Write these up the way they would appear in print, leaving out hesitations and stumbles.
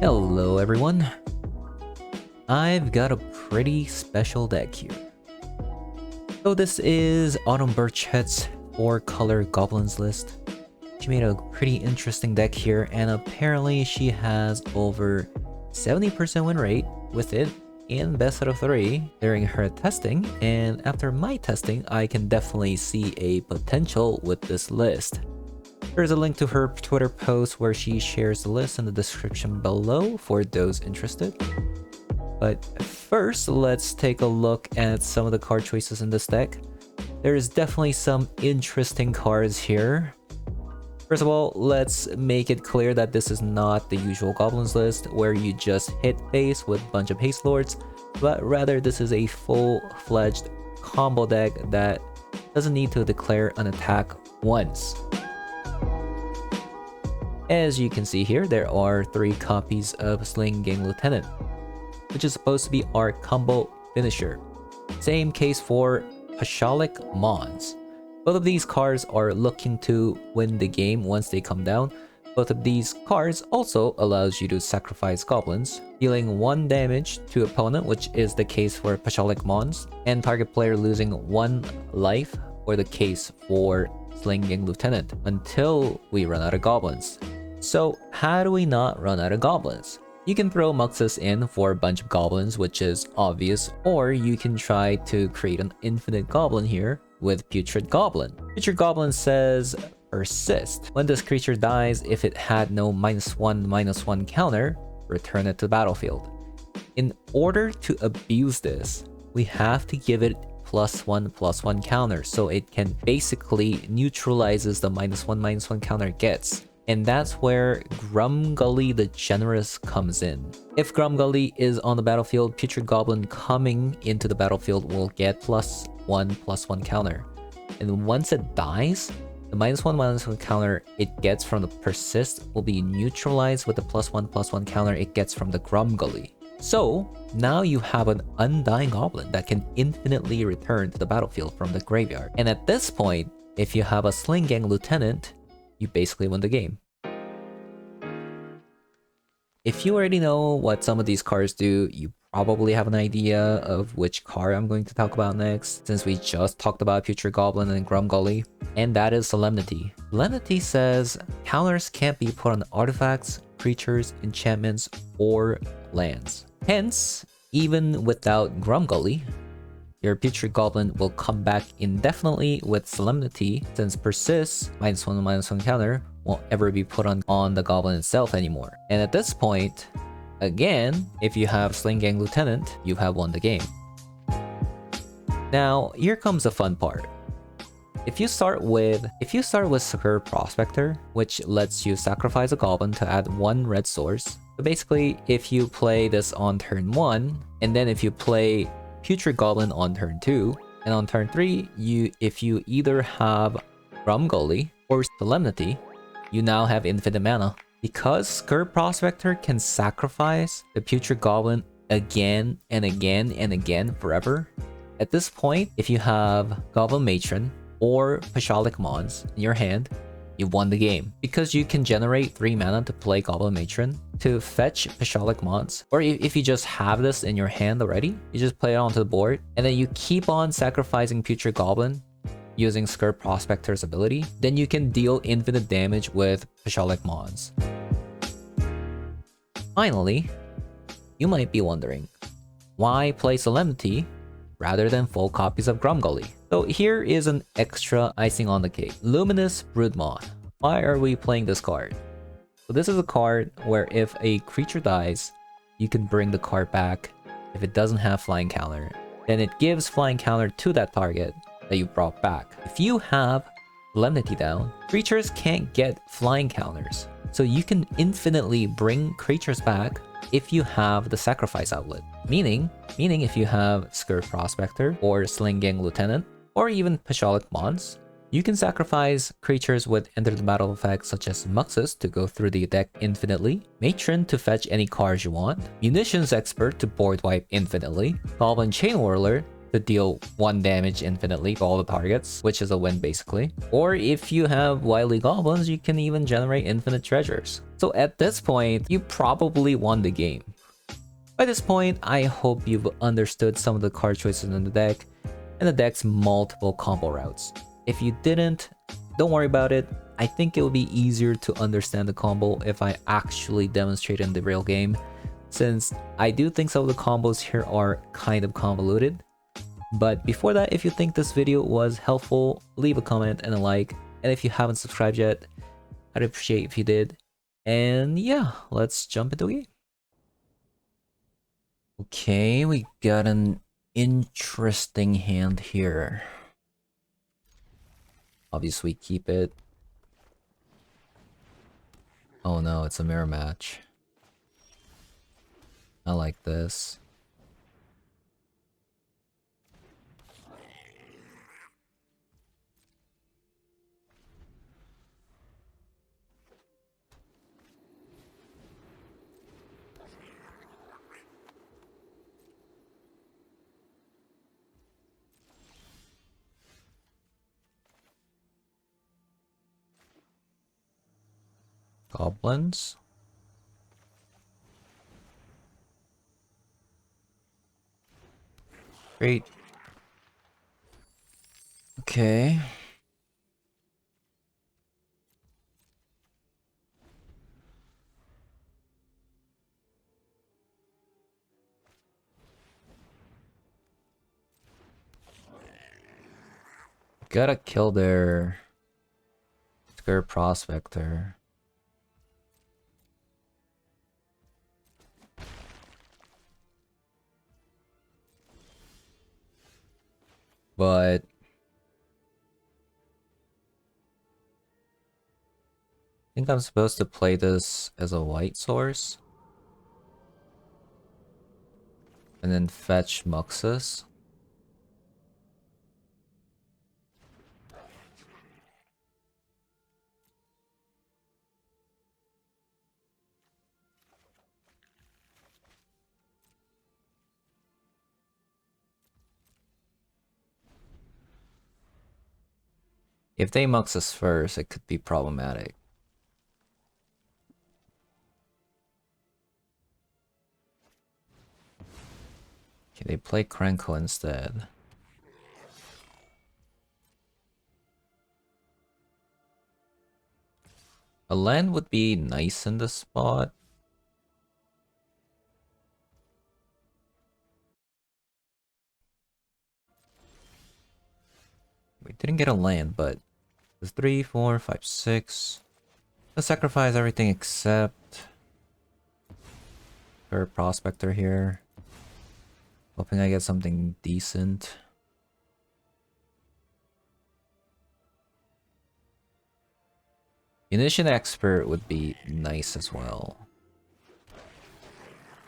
Hello everyone, I've got a pretty special deck here. So this is Autumn Birchhead's 4-color Goblins list. She made a pretty interesting deck here, and apparently she has over 70% win rate with it in best out of 3 during her testing, and after my testing I can definitely see a potential with this list. There's a link to her Twitter post where she shares the list in the description below for those interested. But first, let's take a look at some of the card choices in this deck. There's definitely some interesting cards here. First of all, let's make it clear that this is not the usual Goblins list where you just hit face with a bunch of Haste Lords, but rather this is a full-fledged combo deck that doesn't need to declare an attack once. As you can see here, there are 3 copies of Slinging Lieutenant, which is supposed to be our combo finisher. Same case for Pashalik Mons. Both of these cards are looking to win the game once they come down. Both of these cards also allows you to sacrifice goblins, dealing 1 damage to opponent, which is the case for Pashalik Mons, and target player losing 1 life, or the case for Slinging Lieutenant, until we run out of goblins. So how do we not run out of goblins? You can throw Muxus in for a bunch of goblins, which is obvious, or you can try to create an infinite goblin here with Putrid Goblin. Putrid Goblin says persist. When this creature dies, if it had no -1/-1 counter, return it to the battlefield. In order to abuse this, we have to give it +1/+1 counter, so it can basically neutralizes the -1/-1 counter it gets. And that's where Grumgully the Generous comes in. If Grumgully is on the battlefield, Putrid Goblin coming into the battlefield will get +1/+1 counter. And once it dies, the -1/-1 counter it gets from the persist will be neutralized with the +1/+1 counter it gets from the Grumgully. So now you have an undying goblin that can infinitely return to the battlefield from the graveyard. And at this point, if you have a Slinging Lieutenant, you basically win the game. If you already know what some of these cards do, you probably have an idea of which card I'm going to talk about next, since we just talked about Putrid Goblin and Grumgully, and that is Solemnity. Solemnity says counters can't be put on artifacts, creatures, enchantments, or lands. Hence, even without Grumgully, your Putrid Goblin will come back indefinitely with Solemnity, since persists -1/-1 counter won't ever be put on the Goblin itself anymore. And at this point, again, if you have Slinging Lieutenant, you have won the game. Now, here comes the fun part. If you start with Curt Prospector, which lets you sacrifice a Goblin to add 1 red source. So basically, if you play this on turn 1, and then if you play Putrid Goblin on turn 2, and on turn 3, if you either have Grumgully or Solemnity, you now have infinite mana. Because Curt Prospector can sacrifice the Putrid Goblin again and again and again forever, at this point, if you have Goblin Matron or Pashalik Mons in your hand, you won the game. Because you can generate 3 mana to play Goblin Matron, to fetch Pashalik Mons, or if you just have this in your hand already, you just play it onto the board, and then you keep on sacrificing Putrid Goblin using Curt Prospector's ability, then you can deal infinite damage with Pashalik Mons. Finally, you might be wondering, why play Solemnity rather than full copies of Grumgully? So here is an extra icing on the cake. Luminous Broodmoth. Why are we playing this card? So this is a card where if a creature dies, you can bring the card back. If it doesn't have flying counter, then it gives flying counter to that target that you brought back. If you have Solemnity down, creatures can't get flying counters. So you can infinitely bring creatures back if you have the sacrifice outlet. Meaning if you have Curt Prospector or Slinging Lieutenant or even Pashalik Mons, you can sacrifice creatures with enter the battle effects such as Muxus to go through the deck infinitely, Matron to fetch any cards you want, Munitions Expert to board wipe infinitely, Goblin Chain Whirler to deal 1 damage infinitely to all the targets, which is a win basically. Or if you have wily goblins, you can even generate infinite treasures. So at this point, you probably won the game. By this point, I hope you've understood some of the card choices in the deck and the deck's multiple combo routes. If you didn't, don't worry about it. I think it will be easier to understand the combo if I actually demonstrate in the real game, since I do think some of the combos here are kind of convoluted. But before that, if you think this video was helpful, leave a comment and a like. And if you haven't subscribed yet, I'd appreciate if you did. And yeah, let's jump into it. Okay, we got an interesting hand here. Obviously, keep it. Oh no, it's a mirror match. I like this. Goblins. Great. Okay. Gotta kill their Curt prospector. But I think I'm supposed to play this as a white source. And then fetch Muxus. If they Muxus first, it could be problematic. Okay, they play Krenko instead. A land would be nice in this spot. We didn't get a land, but it's 3, 4, 5, 6. Let's sacrifice everything except her prospector here. Hoping I get something decent. Munition expert would be nice as well.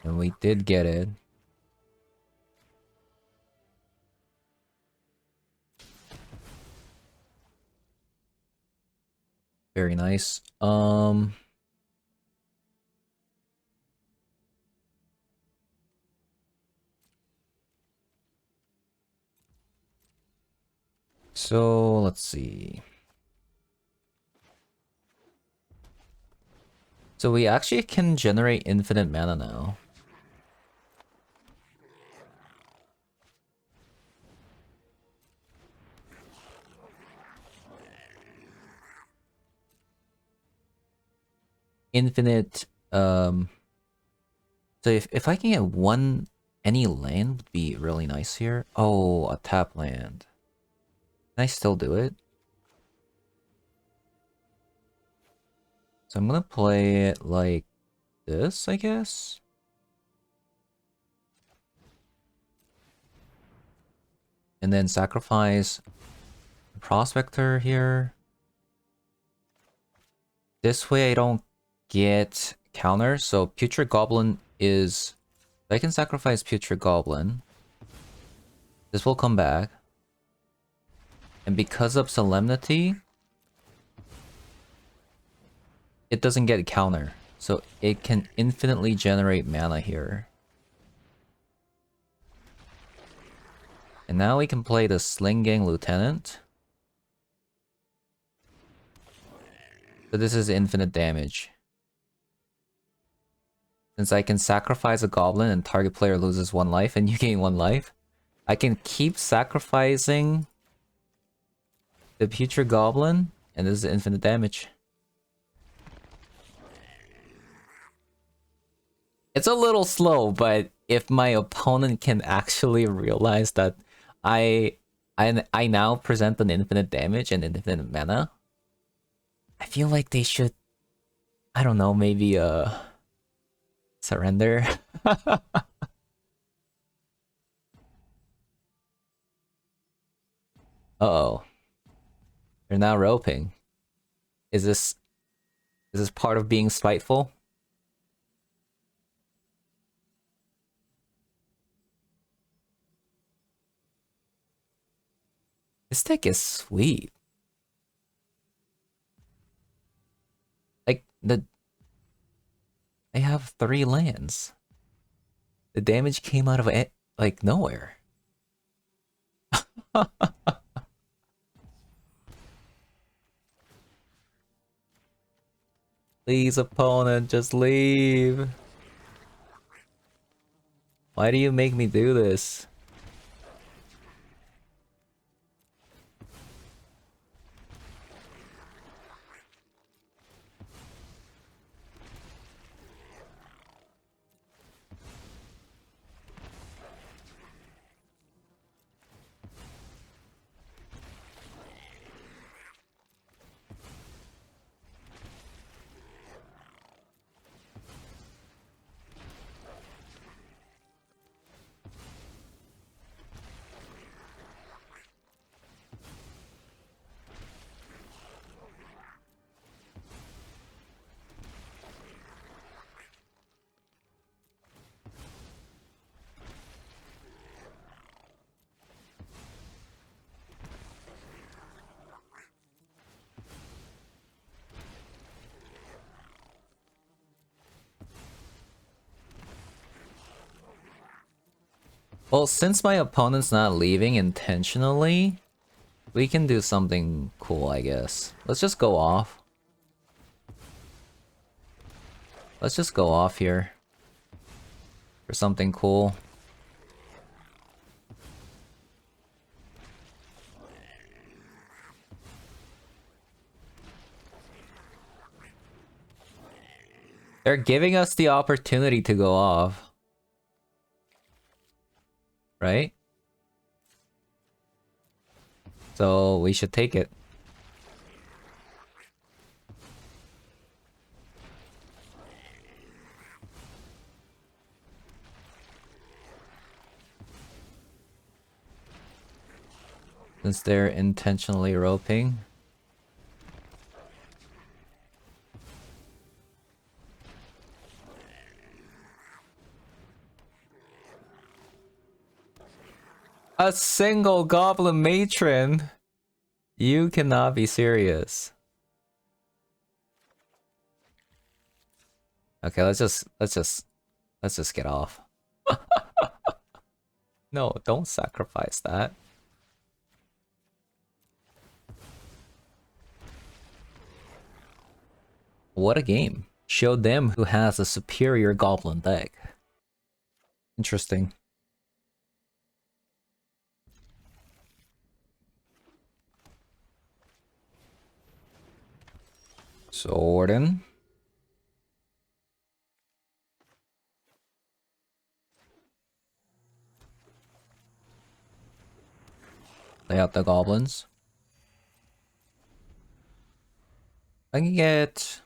And we did get it. Very nice. So let's see. So we actually can generate infinite mana now. Infinite, so if I can get any land would be really nice here. Oh, a tap land. Can I still do it? So I'm gonna play it like this, I guess. And then sacrifice the prospector here. This way I don't get counter, so Putrid Goblin is... I can sacrifice Putrid Goblin. This will come back. And because of Solemnity, it doesn't get counter. So it can infinitely generate mana here. And now we can play the Slinging Lieutenant. So this is infinite damage. Since I can sacrifice a goblin and target player loses 1 life and you gain 1 life, I can keep sacrificing the future goblin, and this is infinite damage. It's a little slow, but if my opponent can actually realize that I now present an infinite damage and infinite mana, I feel like they should, I don't know, maybe surrender. Uh-oh. They're now roping. Is this part of being spiteful? This deck is sweet. Like, I have 3 lands. The damage came out of it, like, nowhere. Please, opponent, just leave. Why do you make me do this? Well, since my opponent's not leaving intentionally, we can do something cool, I guess. Let's just go off. Let's just go off here for something cool. They're giving us the opportunity to go off. Right? So we should take it. Since they're intentionally roping. A single goblin matron? You cannot be serious. Okay, let's just get off. No, don't sacrifice that. What a game. Show them who has a superior goblin deck. Interesting. Sorden. Lay out the goblins. I can get...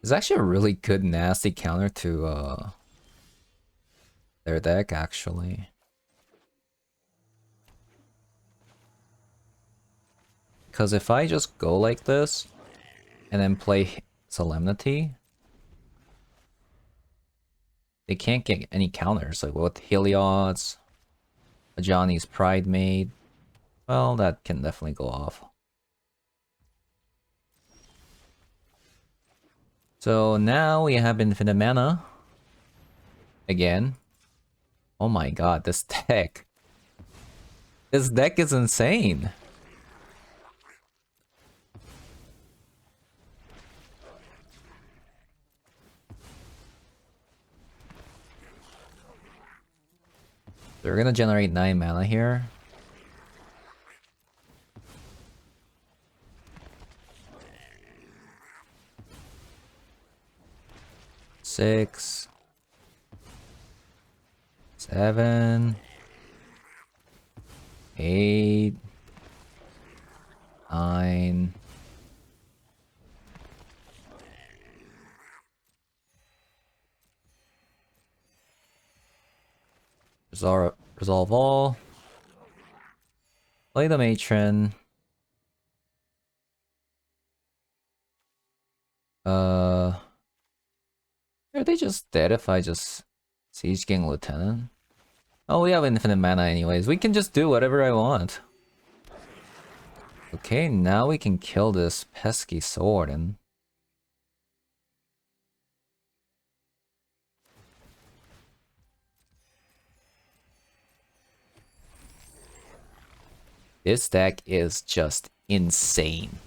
It's actually a really good nasty counter to their deck, actually. Because if I just go like this and then play Solemnity, they can't get any counters. Like with Heliod's, Johnny's Pride Maid, well, that can definitely go off. So now we have infinite mana. Again. Oh my god, this deck. This deck is insane. So we're gonna generate 9 mana here. Six, 7, 8, 9. Resolve all. Play the matron. Are they just dead if I just Siege Gang Lieutenant? Oh, we have infinite mana anyways. We can just do whatever I want. Okay, now we can kill this pesky sword and... This deck is just insane.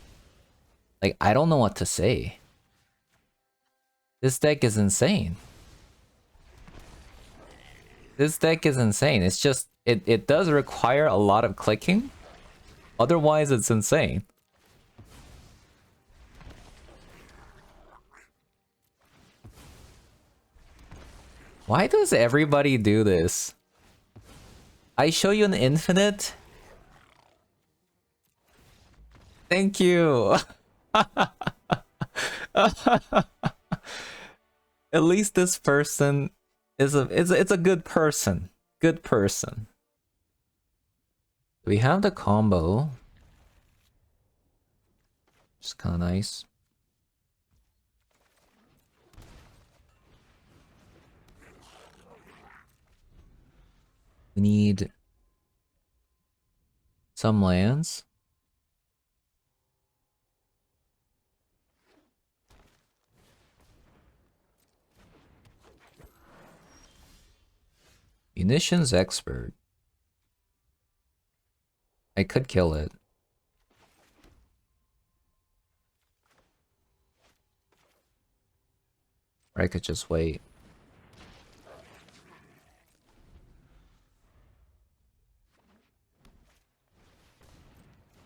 Like, I don't know what to say. This deck is insane. This deck is insane. It's just, it does require a lot of clicking. Otherwise, it's insane. Why does everybody do this? I show you an infinite. Thank you. At least this person is it's a good person. Good person. We have the combo. It's kind of nice. We need some lands. Munitions expert. I could kill it. Or I could just wait.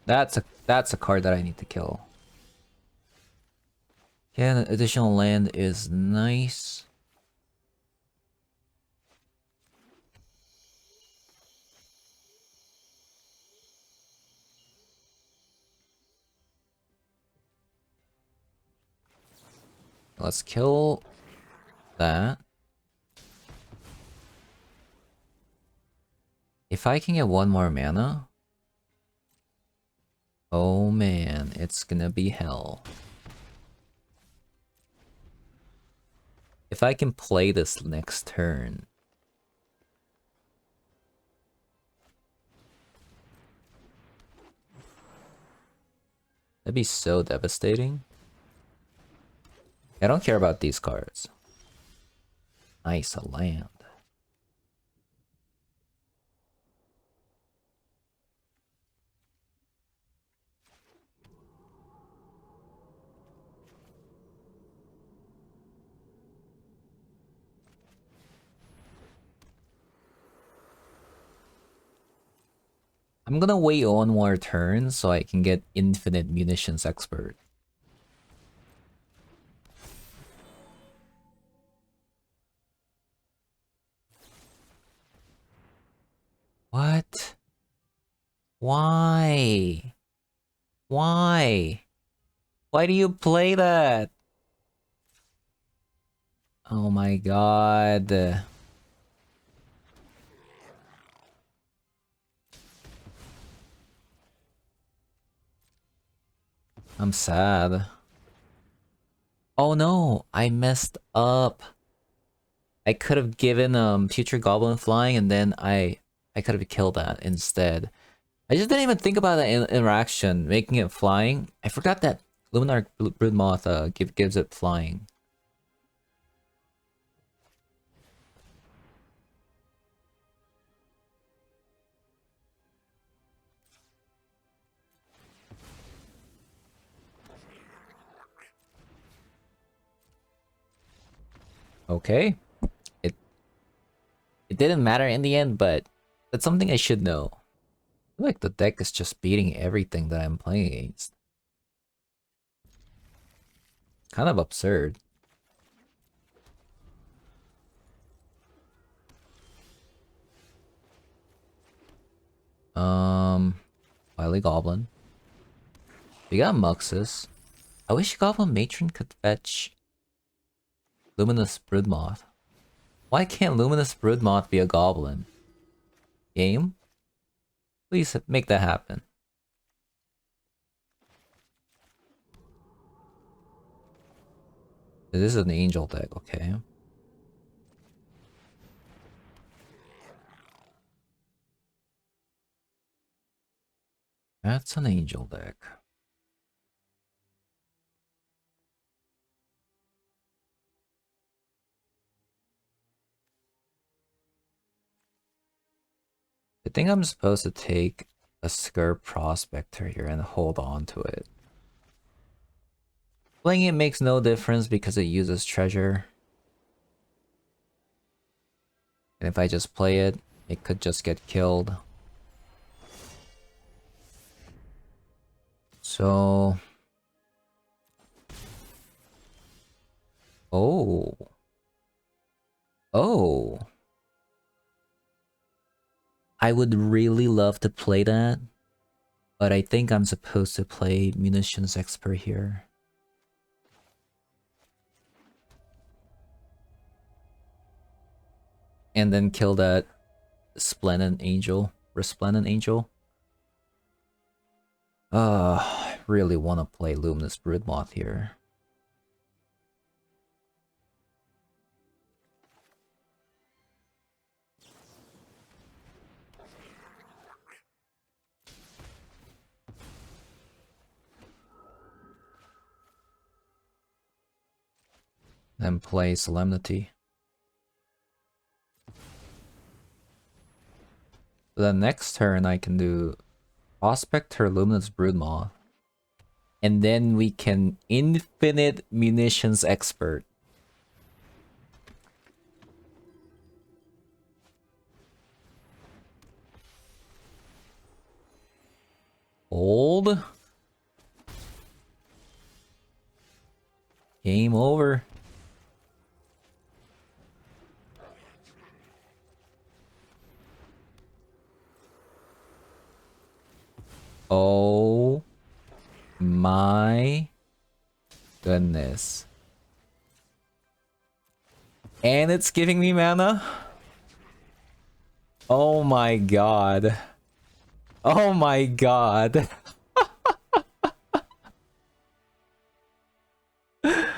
That's a card that I need to kill. Yeah, an additional land is nice. Let's kill that. If I can get one more mana, oh man, it's gonna be hell. If I can play this next turn. That'd be so devastating. I don't care about these cards. Nice, a land. I'm gonna wait one more turn so I can get infinite munitions expert. What? Why? Why? Why do you play that? Oh my god. I'm sad. Oh no, I messed up. I could have given future goblin flying and then I could have killed that instead. I just didn't even think about that interaction, making it flying. I forgot that Luminar Broodmoth gives it flying. Okay. It didn't matter in the end, but that's something I should know. I feel like the deck is just beating everything that I'm playing against. Kind of absurd. Wily Goblin. We got Muxus. I wish Goblin Matron could fetch Luminous Broodmoth. Why can't Luminous Broodmoth be a goblin? Game? Please make that happen. This is an angel deck, okay. That's an angel deck. I think I'm supposed to take a Skur Prospector here and hold on to it. Playing it makes no difference because it uses treasure. And if I just play it, it could just get killed. So... Oh. Oh. I would really love to play that. But I think I'm supposed to play Munitions Expert here. And then kill that Resplendent Angel. I really want to play Luminous Broodmoth here. Then play Solemnity. The next turn I can do Prospector Luminous Broodmoth. And then we can Infinite Munitions Expert. Hold. Game over. Oh my goodness. And it's giving me mana? Oh my god. Oh my god. That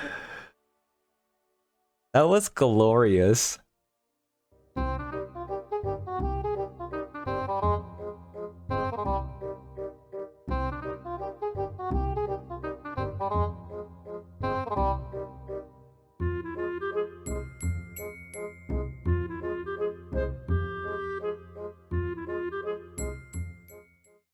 was glorious.